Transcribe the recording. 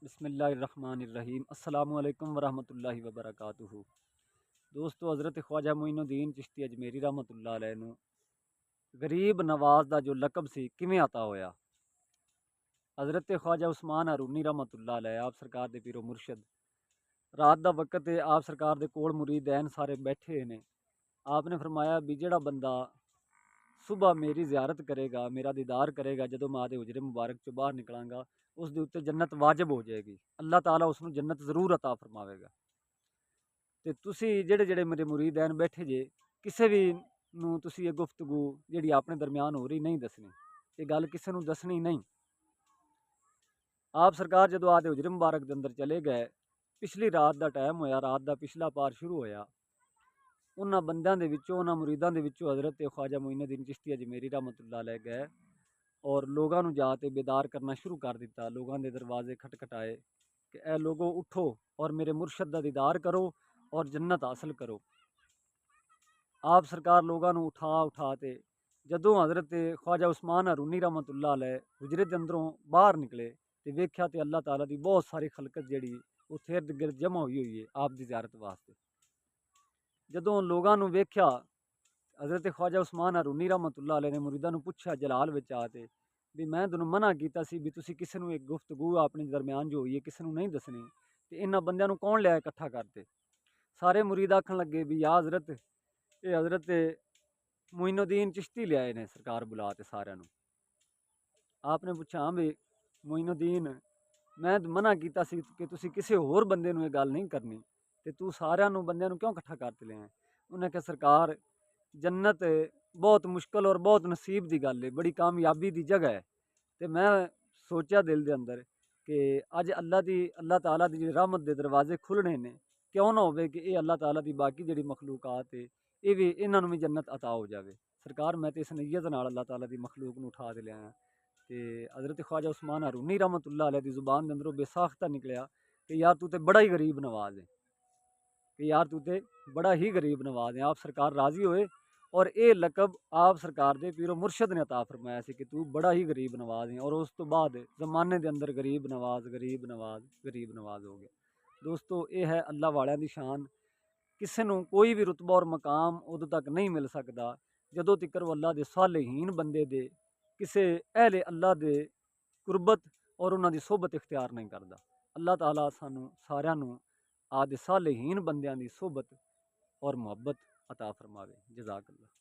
بسم اللہ الرحمن الرحیم۔ السلام علیکم ورحمۃ اللہ وبرکاتہ۔ دوستو، حضرت خواجہ معین الدین چشتی اجمیری رحمۃ اللہ علیہ نو غریب نواز دا جو لقب سی کیویں عطا ہویا؟ حضرت خواجہ عثمان ہارونی رحمۃ اللہ علیہ آپ سرکار دے پیرو مرشد، رات دا وقت ہے، آپ سرکار دے کول مریدین سارے بیٹھے نے۔ آپ نے فرمایا بھی جڑا بندہ صبح میری زیارت کرے گا، میرا دیدار کرے گا، جدوں میں آدے حجرے مبارک چوں باہر نکلاں گا اس دے اوتے جنت واجب ہو جائے گی، اللہ تعالیٰ اس نو جنت ضرور عطا فرماوے گا۔ تے تسی جڑے جڑے میرے مریدین بیٹھے جے، کسے بھی نو تسی یہ گفتگو جڑی اپنے درمیان ہو رہی نہیں دسنی، یہ گل کسے نو دسنی نہیں۔ آپ سرکار جدو آدے حجرے مبارک دے اندر چلے گئے، پچھلی رات دا ٹائم ہویا، رات دا پچھلا پار شروع ہویا، انہاں بندیاں دے وچوں، انہاں مریداں دے وچوں حضرت خواجہ معین الدین چشتی اجمیری رحمۃ اللہ علیہ گئے اور لوگاں نو جا تے بیدار کرنا شروع کر دیتا۔ لوگاں دے دروازے کھٹکھٹائے کہ اے لوگو اٹھو اور میرے مرشد دا دیدار کرو اور جنت حاصل کرو۔ آپ سرکار لوگاں نو اٹھا تے جدوں حضرت خواجہ عثمان ہارونی رحمۃ اللہ علیہ حجرے دے اندروں باہر نکلے تے ویکھیا تے اللہ تعالیٰ دی بہت ساری خلقت جڑی اتھے ارد گرد جمع ہوئی ہے آپ دی زیارت واسطے۔ جدوں لوگاں نو ویکھیا، حضرت خواجہ عثمان ہارونی رحمۃ اللہ علیہ نے مریداں نو پوچھا جلال وچ آ تے بھی میں تانوں منع کیتا سی بھی تسی کسے نو ایک گفتگو اپنے درمیان جو ہوئی ہے کسے نو نہیں دسنی، تے انہاں بندیاں نو کون لیا اکٹھا کرتے؟ سارے مرید آکھن لگے بھی یا حضرت، اے حضرت معین الدین چشتی لے آئے نے سرکار بلا تے سارے نو۔ آپ نے پوچھا ہاں بھی معین الدین، میں منع کیتا سی کہ تسی کسے ہور بندے نو یہ گل نہیں کرنی، تے تو سارے نو بندیاں نو کیوں کٹھا کرتے لے ہیں؟ انہیں کہ سرکار جنت بہت مشکل اور بہت نصیب دی گل ہے، بڑی کامیابی دی جگہ ہے، تے میں سوچیا دل دے اندر کہ اج اللہ تعالیٰ دی رحمت دے دروازے کھلنے نے، کیوں نہ ہوئے کہ اے اللہ تعالیٰ دی باقی جڑی مخلوقات ہے یہ بھی انہاں نو بھی جنت عطا ہو جاوے۔ سرکار میں تے اس نیت نال اللہ تعالیٰ دی مخلوق نو اٹھا دے لیا ہاں۔ تے حضرت خواجہ عثمان ہارونی رحمۃ اللہ علیہ دی زبان دے اندروں بے ساختہ نکلیا کہ یار تو تے بڑا ہی غریب نواز ہے، کہ یار تو تے بڑا ہی غریب نواز ہے۔ آپ سرکار راضی ہوئے اور اے لقب آپ سرکار دے پیرو مرشد نے عطا فرمایا سی کہ تو بڑا ہی غریب نواز ہے، اور اس تو بعد زمانے دے اندر غریب نواز غریب نواز غریب نواز ہو گیا۔ دوستو، اے ہے اللہ والیاں دی شان۔ کسے نو کوئی بھی رتبہ اور مقام ادو تک نہیں مل سکدا جدوں تکر وہ اللہ دے صالحین بندے دے کسے اہل اللہ دے قربت اور انہاں دی صحبت اختیار نہیں کردا۔ اللہ تعالیٰ سانو سارے نو آدے صالحین بندیاں دی صحبت اور محبت عطا فرماوے۔ جزاک اللہ۔